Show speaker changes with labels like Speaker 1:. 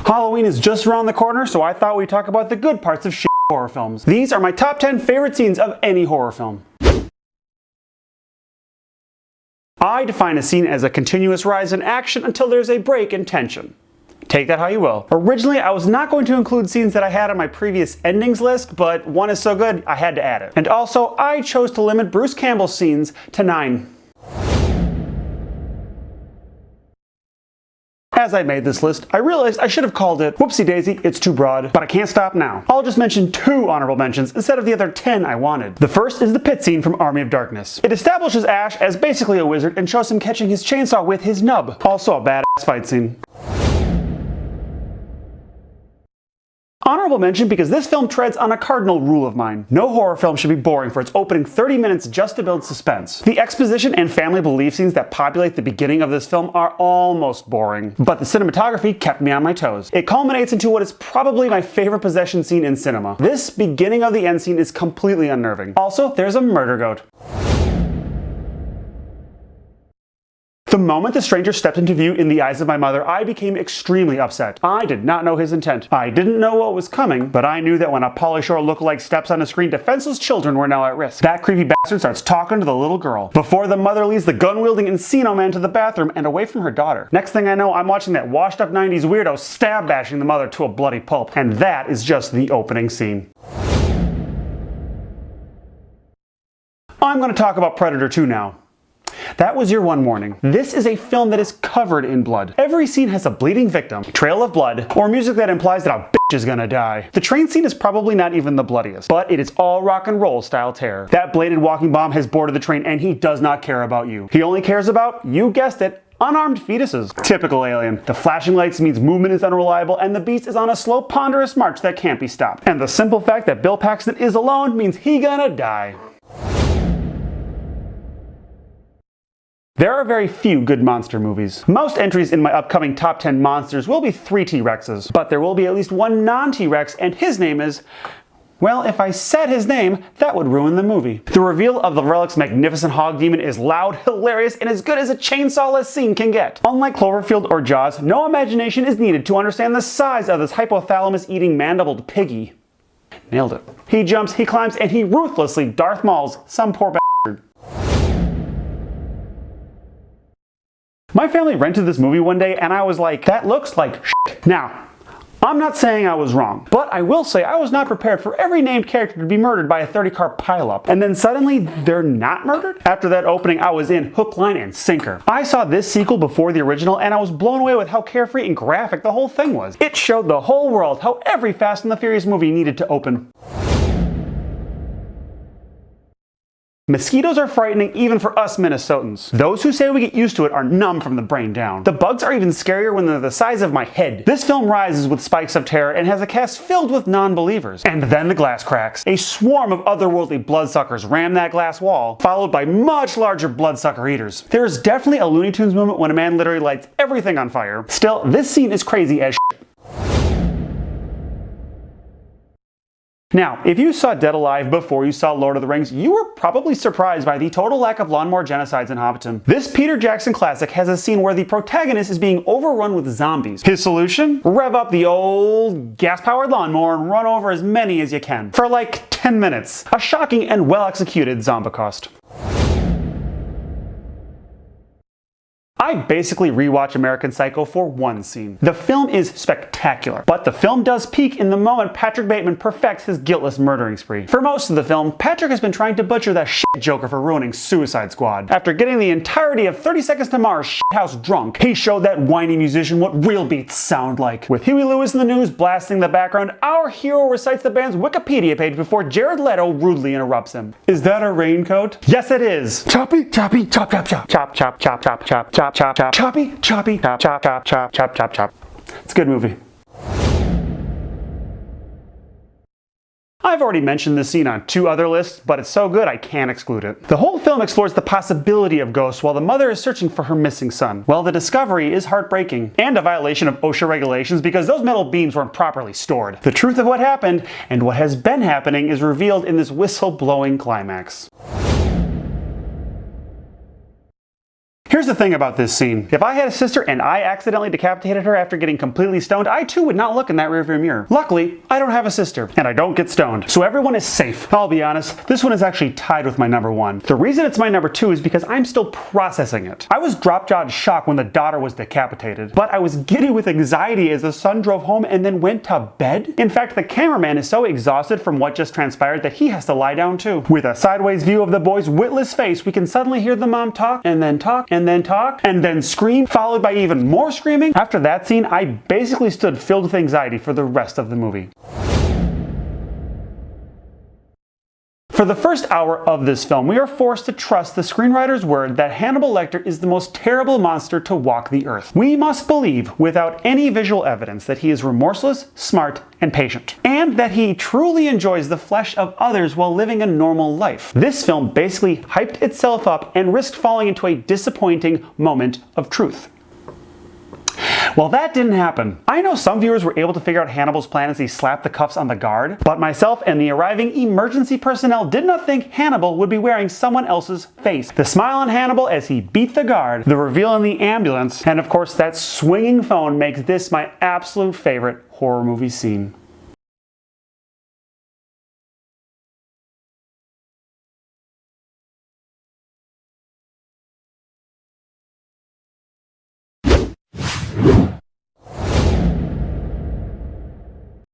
Speaker 1: Halloween is just around the corner, so I thought we'd talk about the good parts of horror films. These are my top 10 favorite scenes of any horror film. I define a scene as a continuous rise in action until there's a break in tension. Take that how you will. Originally, I was not going to include scenes that I had on my previous endings list, but one is so good, I had to add it. And also, I chose to limit Bruce Campbell's scenes to 9. As I made this list, I realized I should have called it Whoopsie Daisy, it's too broad, but I can't stop now. I'll just mention 2 honorable mentions instead of the other 10 I wanted. The first is the pit scene from Army of Darkness. It establishes Ash as basically a wizard and shows him catching his chainsaw with his nub. Also a badass fight scene. Honorable mention because this film treads on a cardinal rule of mine. No horror film should be boring for its opening 30 minutes just to build suspense. The exposition and family belief scenes that populate the beginning of this film are almost boring, but the cinematography kept me on my toes. It culminates into what is probably my favorite possession scene in cinema. This beginning of the end scene is completely unnerving. Also, there's a murder goat. The moment the stranger stepped into view in the eyes of my mother, I became extremely upset. I did not know his intent. I didn't know what was coming, but I knew that when a Pauly Shore lookalike steps on a screen, defenseless children were now at risk. That creepy bastard starts talking to the little girl, before the mother leads the gun-wielding Scenel man to the bathroom and away from her daughter. Next thing I know, I'm watching that washed-up 90s weirdo stab-bashing the mother to a bloody pulp. And that is just the opening scene. I'm going to talk about Predator 2 now. That was your one warning. This is a film that is covered in blood. Every scene has a bleeding victim, trail of blood, or music that implies that a bitch is gonna die. The train scene is probably not even the bloodiest, but it is all rock and roll style terror. That bladed walking bomb has boarded the train and he does not care about you. He only cares about, you guessed it, unarmed fetuses. Typical Alien. The flashing lights means movement is unreliable and the beast is on a slow, ponderous march that can't be stopped. And the simple fact that Bill Paxton is alone means he gonna die. There are very few good monster movies. Most entries in my upcoming top 10 monsters will be 3 T-Rexes, but there will be at least 1 non-T-Rex and his name is... well, if I said his name, that would ruin the movie. The reveal of the Relic's magnificent hog demon is loud, hilarious, and as good as a chainsaw-less scene can get. Unlike Cloverfield or Jaws, no imagination is needed to understand the size of this hypothalamus-eating mandibled piggy. Nailed it. He jumps, he climbs, and he ruthlessly Darth Mauls some poor bastard. My family rented this movie one day and I was like, that looks like shit. Now, I'm not saying I was wrong, but I will say I was not prepared for every named character to be murdered by a 30-car pileup. And then suddenly, they're not murdered? After that opening, I was in hook, line, and sinker. I saw this sequel before the original and I was blown away with how carefree and graphic the whole thing was. It showed the whole world how every Fast and the Furious movie needed to open. Mosquitoes are frightening even for us Minnesotans. Those who say we get used to it are numb from the brain down. The bugs are even scarier when they're the size of my head. This film rises with spikes of terror and has a cast filled with non-believers. And then the glass cracks. A swarm of otherworldly bloodsuckers ram that glass wall, followed by much larger bloodsucker eaters. There is definitely a Looney Tunes moment when a man literally lights everything on fire. Still, this scene is crazy as shit. Now, if you saw Dead Alive before you saw Lord of the Rings, you were probably surprised by the total lack of lawnmower genocides in Hobbiton. This Peter Jackson classic has a scene where the protagonist is being overrun with zombies. His solution? Rev up the old gas-powered lawnmower and run over as many as you can. For like 10 minutes. A shocking and well-executed zombicost. I basically rewatch American Psycho for one scene. The film is spectacular, but the film does peak in the moment Patrick Bateman perfects his guiltless murdering spree. For most of the film, Patrick has been trying to butcher that shit Joker for ruining Suicide Squad. After getting the entirety of 30 Seconds to Mars shithouse drunk, he showed that whiny musician what real beats sound like. With Huey Lewis in the news blasting the background, our hero recites the band's Wikipedia page before Jared Leto rudely interrupts him. Is that a raincoat? Yes, it is. Choppy, choppy, chop, chop, chop. Chop, chop, chop, chop, chop, chop. Chop, chop, choppy, choppy, chop, chop, chop, chop, chop, chop, chop. It's a good movie. I've already mentioned this scene on 2 other lists, but it's so good I can't exclude it. The whole film explores the possibility of ghosts while the mother is searching for her missing son. Well, the discovery is heartbreaking, and a violation of OSHA regulations because those metal beams weren't properly stored. The truth of what happened, and what has been happening, is revealed in this whistle-blowing climax. Here's the thing about this scene. If I had a sister and I accidentally decapitated her after getting completely stoned, I too would not look in that rearview mirror. Luckily, I don't have a sister, and I don't get stoned, so everyone is safe. I'll be honest, this one is actually tied with my number 1. The reason it's my number 2 is because I'm still processing it. I was drop-jawed shocked when the daughter was decapitated, but I was giddy with anxiety as the son drove home and then went to bed. In fact, the cameraman is so exhausted from what just transpired that he has to lie down too. With a sideways view of the boy's witless face, we can suddenly hear the mom talk, and then talk, and then talk, and then scream, followed by even more screaming. After that scene, I basically stood filled with anxiety for the rest of the movie. For the first hour of this film, we are forced to trust the screenwriter's word that Hannibal Lecter is the most terrible monster to walk the earth. We must believe, without any visual evidence, that he is remorseless, smart, and patient, and that he truly enjoys the flesh of others while living a normal life. This film basically hyped itself up and risked falling into a disappointing moment of truth. Well, that didn't happen. I know some viewers were able to figure out Hannibal's plan as he slapped the cuffs on the guard, but myself and the arriving emergency personnel did not think Hannibal would be wearing someone else's face. The smile on Hannibal as he beat the guard, the reveal in the ambulance, and of course that swinging phone makes this my absolute favorite horror movie scene.